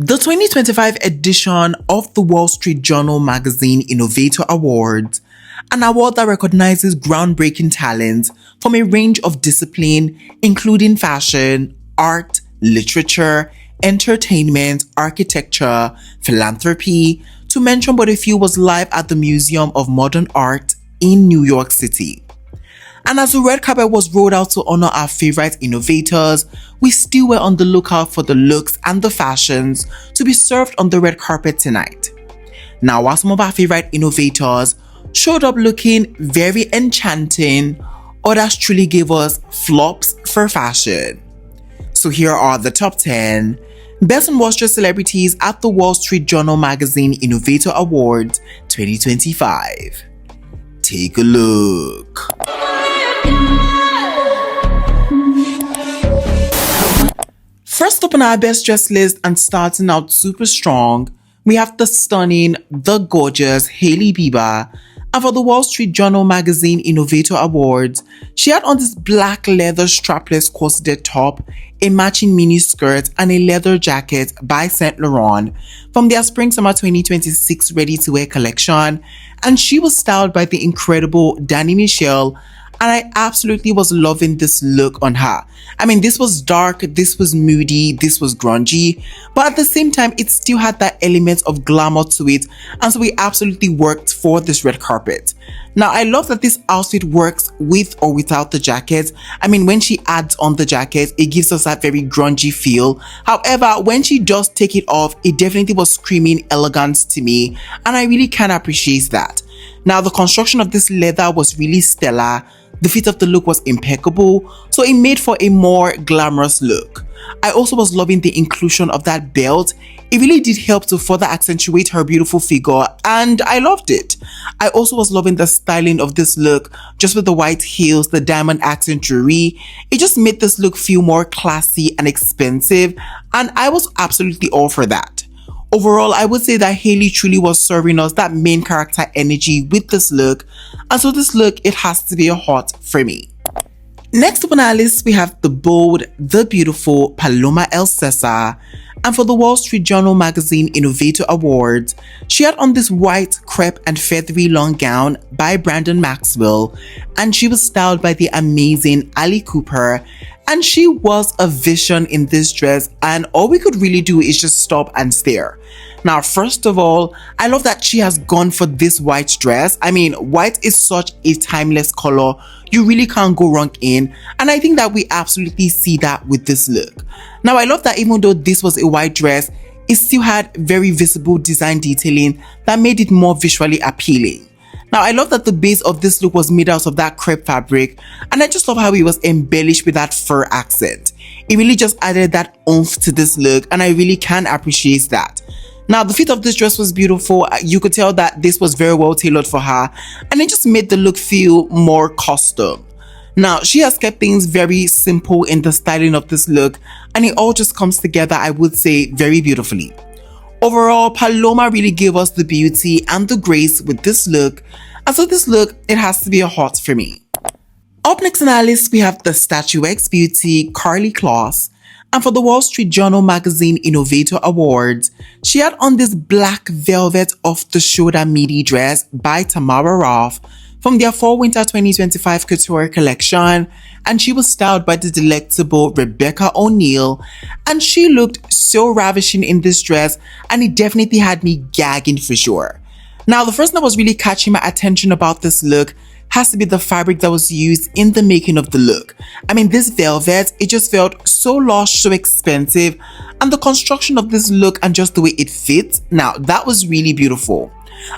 The 2025 edition of the Wall Street Journal Magazine Innovator Awards, an award that recognizes groundbreaking talents from a range of disciplines, including fashion, art, literature, entertainment, architecture, philanthropy, to mention but a few, was live at the Museum of Modern Art in New York City. And as the red carpet was rolled out to honor our favorite innovators, we still were on the lookout for the looks and the fashions to be served on the red carpet tonight. Now, while some of our favorite innovators showed up looking very enchanting, others truly gave us flops for fashion. So here are the top 10 best and worst celebrities at the Wall Street Journal Magazine Innovator Awards 2025. Take a look. First up on our best dressed list, and starting out super strong, we have the stunning, the gorgeous Hailey Bieber. And for the Wall Street Journal Magazine Innovator Awards, she had on this black leather strapless corseted top, a matching mini skirt, and a leather jacket by Saint Laurent from their Spring-Summer 2026 ready-to-wear collection. And she was styled by the incredible Danny Michelle, and I absolutely was loving this look on her. I mean, this was dark, this was moody, this was grungy, but at the same time, it still had that element of glamour to it, and so we absolutely worked for this red carpet. Now, I love that this outfit works with or without the jacket. I mean, when she adds on the jacket, it gives us that very grungy feel. However, when she does take it off, it definitely was screaming elegance to me, and I really can appreciate that. Now, the construction of this leather was really stellar. The fit of the look was impeccable, so it made for a more glamorous look. I also was loving the inclusion of that belt. It really did help to further accentuate her beautiful figure, and I loved it. I also was loving the styling of this look, just with the white heels, the diamond accent jewelry. It just made this look feel more classy and expensive, and I was absolutely all for that. Overall, I would say that Hailey truly was serving us that main character energy with this look, and so this look, it has to be a hot for me. Next up on our list, we have the bold, the beautiful Paloma Elsesser. And for the Wall Street Journal Magazine Innovator Awards, she had on this white crepe and feathery long gown by Brandon Maxwell, and she was styled by the amazing Ali Cooper, and she was a vision in this dress, and all we could really do is just stop and stare. Now, first of all, I love that she has gone for this white dress. I mean, white is such a timeless color. You really can't go wrong in, and I think that we absolutely see that with this look. Now, I love that even though this was a white dress, it still had very visible design detailing that made it more visually appealing. Now, I love that the base of this look was made out of that crepe fabric, and I just love how it was embellished with that fur accent. It really just added that oomph to this look, and I really can appreciate that. Now, the fit of this dress was beautiful. You could tell that this was very well tailored for her, and it just made the look feel more custom. Now, she has kept things very simple in the styling of this look, and it all just comes together, I would say, very beautifully. Overall, Paloma really gave us the beauty and the grace with this look, and so this look, it has to be a hot for me. Up next on our list, we have the statuesque beauty, Kloss. And for the Wall Street Journal Magazine Innovator Awards, she had on this black velvet off-the-shoulder midi dress by Tamara Roth from their Fall-Winter 2025 couture collection, and she was styled by the delectable Rebecca O'Neill, and she looked so ravishing in this dress, and it definitely had me gagging for sure. Now, the first thing that was really catching my attention about this look has to be the fabric that was used in the making of the look. I mean, this velvet, it just felt so lush, so expensive, and the construction of this look and just the way it fits, now that was really beautiful.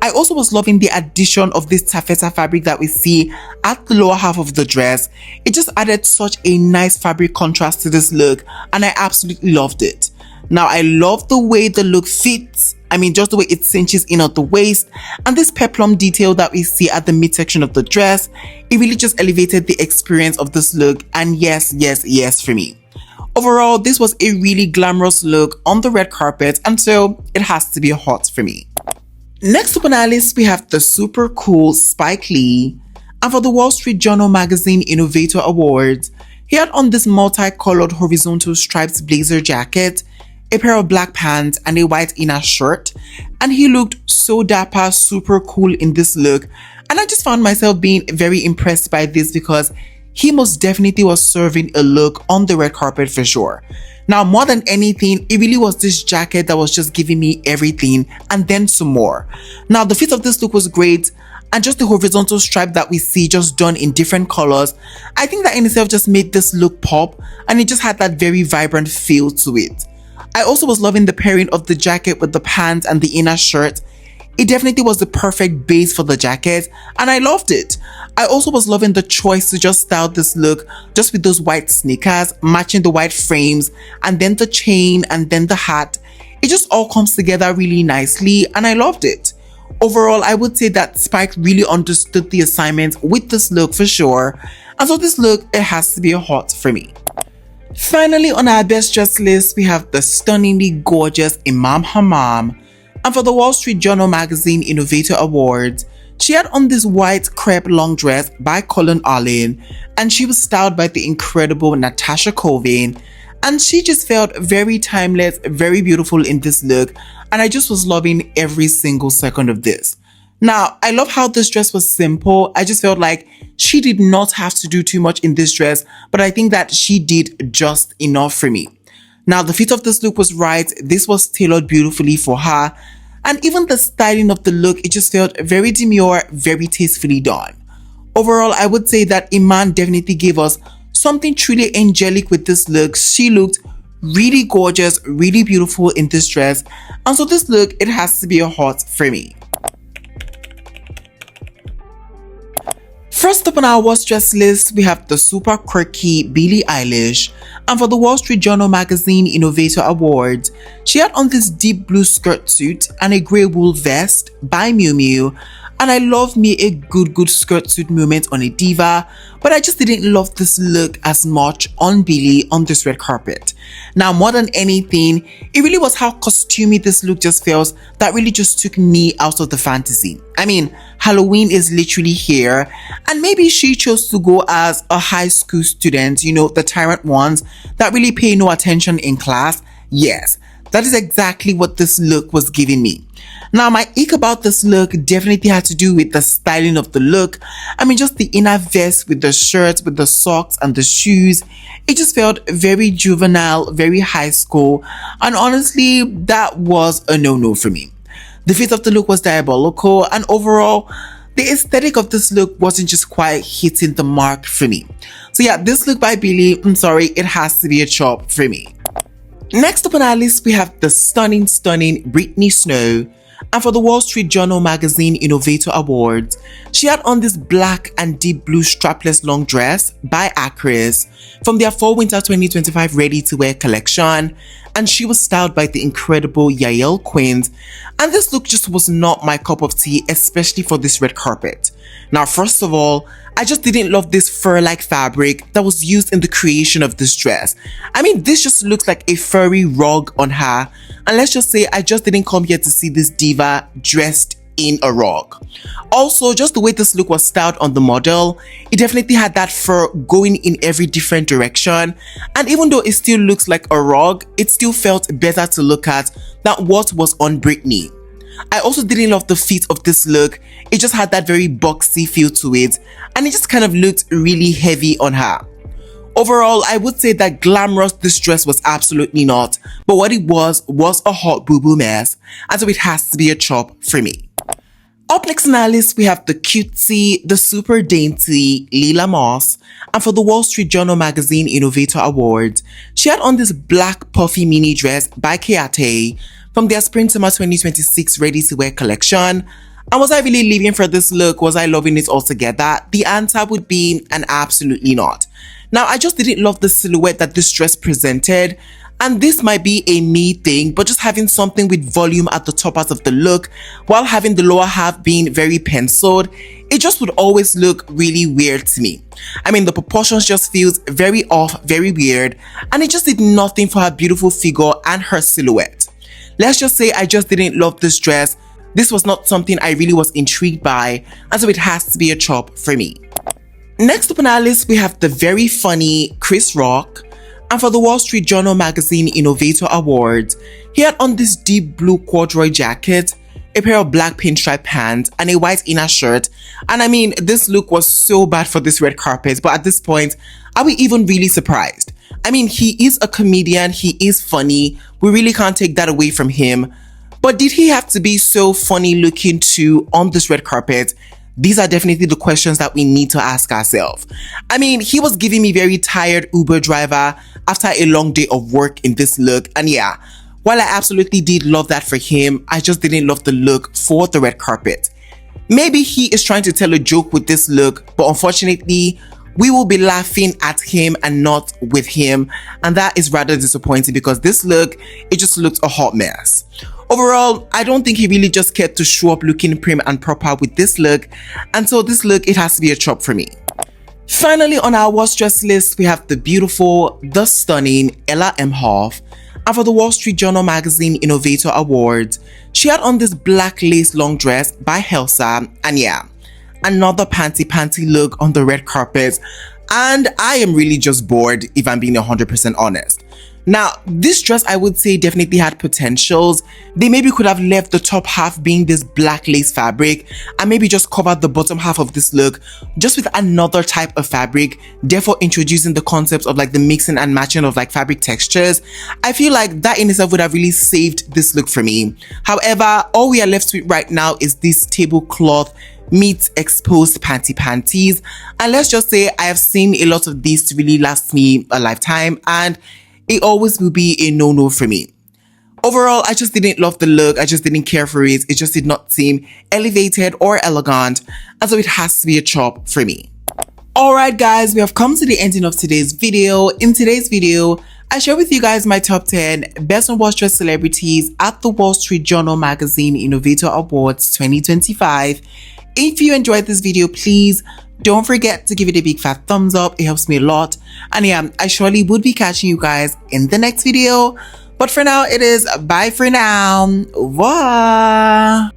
I also was loving the addition of this taffeta fabric that we see at the lower half of the dress. It just added such a nice fabric contrast to this look, and I absolutely loved it. Now, I love the way the look fits. I mean, just the way it cinches in at the waist, and this peplum detail that we see at the midsection of the dress, it really just elevated the experience of this look, and yes for me. Overall, this was a really glamorous look on the red carpet, and so it has to be a hot for me. Next up on our list, we have the super cool Spike Lee. And for the Wall Street Journal Magazine Innovator Awards, he had on this multicolored horizontal striped blazer jacket, a pair of black pants, and a white inner shirt. And he looked so dapper, super cool in this look. And I just found myself being very impressed by this because he most definitely was serving a look on the red carpet for sure. Now, more than anything, it really was this jacket that was just giving me everything and then some more. Now, the fit of this look was great, and just the horizontal stripe that we see just done in different colors, I think that in itself just made this look pop, and it just had that very vibrant feel to it. I also was loving the pairing of the jacket with the pants and the inner shirt. It definitely was the perfect base for the jacket, and I loved it. I also was loving the choice to just style this look just with those white sneakers, matching the white frames, and then the chain, and then the hat. It just all comes together really nicely, and I loved it. Overall, I would say that Spike really understood the assignment with this look for sure, and so this look, it has to be a hot for me. Finally, on our best dress list, we have the stunningly gorgeous Hammam. And for the Wall Street Journal Magazine Innovator Awards, she had on this white crepe long dress by Colin Allen, and she was styled by the incredible Natasha Colvin, and she just felt very timeless, very beautiful in this look, and I just was loving every single second of this. Now, I love how this dress was simple. I just felt like she did not have to do too much in this dress, but I think that she did just enough for me. Now, the fit of this look was right. This was tailored beautifully for her. And even the styling of the look, it just felt very demure, very tastefully done. Overall, I would say that Iman definitely gave us something truly angelic with this look. She looked really gorgeous, really beautiful in this dress. And so this look, it has to be a hot for me. First up on our worst dress list, we have the super quirky Billie Eilish, and for the Wall Street Journal Magazine Innovator Awards, she had on this deep blue skirt suit and a grey wool vest by Miu Miu, and I love me a good skirt suit moment on a diva, but I just didn't love this look as much on Billie on this red carpet. Now, more than anything, it really was how costumey this look just feels that really just took me out of the fantasy. I mean, Halloween is literally here, and maybe she chose to go as a high school student, you know, the tyrant ones that really pay no attention in class. Yes, that is exactly what this look was giving me. Now, my ick about this look definitely had to do with the styling of the look. I mean, just the inner vest with the shirt, with the socks and the shoes. It just felt very juvenile, very high school. And honestly, that was a no-no for me. The fit of the look was diabolical, and overall, the aesthetic of this look wasn't just quite hitting the mark for me. So yeah, this look by Billie, I'm sorry, it has to be a chop for me. Next up on our list, we have the stunning Britney Snow. And for the Wall Street Journal Magazine Innovator Awards, she had on this black and deep blue strapless long dress by Acris from their Fall Winter 2025 ready-to-wear collection, and she was styled by the incredible Yael Quint, and this look just was not my cup of tea, especially for this red carpet. Now, first of all, I just didn't love this fur-like fabric that was used in the creation of this dress. I mean, this just looks like a furry rug on her, and let's just say I just didn't come here to see this diva dressed in a rug. Also, just the way this look was styled on the model, it definitely had that fur going in every different direction, and even though it still looks like a rug, it still felt better to look at than what was on Britney. I also didn't love the fit of this look. It just had that very boxy feel to it, and it just kind of looked really heavy on her. Overall, I would say that glamorous this dress was absolutely not, but what it was a hot boo-boo mess, and so it has to be a chop for me. Up next on our list, we have the cutesy, the super dainty Lila Moss, and for the Wall Street Journal Magazine Innovator Awards, she had on this black puffy mini dress by Kayate from their Spring-Summer 2026 ready-to-wear collection. And was I really living for this look? Was I loving it altogether? The answer would be an absolutely not. Now, I just didn't love the silhouette that this dress presented, and this might be a me thing, but just having something with volume at the top part of the look while having the lower half being very penciled, it just would always look really weird to me. I mean, the proportions just feels very off, very weird, and it just did nothing for her beautiful figure and her silhouette. Let's just say I just didn't love this dress. This was not something I really was intrigued by, and so it has to be a chop for me. Next up on our list, we have the very funny Chris Rock. And for the Wall Street Journal Magazine Innovator Awards, he had on this deep blue corduroy jacket, a pair of black pinstripe pants, and a white inner shirt. And I mean, this look was so bad for this red carpet, but at this point, are we even really surprised? I mean, he is a comedian, he is funny, we really can't take that away from him. But did he have to be so funny looking too on this red carpet? These are definitely the questions that we need to ask ourselves. I mean, he was giving me very tired Uber driver after a long day of work in this look. And yeah, while I absolutely did love that for him, I just didn't love the look for the red carpet. Maybe he is trying to tell a joke with this look, but unfortunately, we will be laughing at him and not with him. And that is rather disappointing because this look, it just looked a hot mess. Overall, I don't think he really just cared to show up looking prim and proper with this look. And so this look, it has to be a chop for me. Finally, on our worst dress list, we have the beautiful, the stunning Ella Emhoff. And for the Wall Street Journal Magazine Innovator Awards, she had on this black lace long dress by Elsesser. And yeah, another panty look on the red carpet. And I am really just bored, if I'm being 100% honest. Now, this dress, I would say, definitely had potentials. They maybe could have left the top half being this black lace fabric and maybe just covered the bottom half of this look just with another type of fabric, therefore introducing the concept of like the mixing and matching of like fabric textures. I feel like that in itself would have really saved this look for me. However, all we are left with right now is this tablecloth meets exposed panties. And let's just say I have seen a lot of these to really last me a lifetime, and it always will be a no-no for me. Overall, I just didn't love the look. I just didn't care for it. It just did not seem elevated or elegant. And so it has to be a chop for me. Alright guys, we have come to the ending of today's video. In today's video, I share with you guys my top 10 best and worst dressed celebrities at the Wall Street Journal Magazine Innovator Awards 2025. If you enjoyed this video, please don't forget to give it a big fat thumbs up. It helps me a lot. And yeah, I surely would be catching you guys in the next video. But for now, it is bye for now. Au revoir.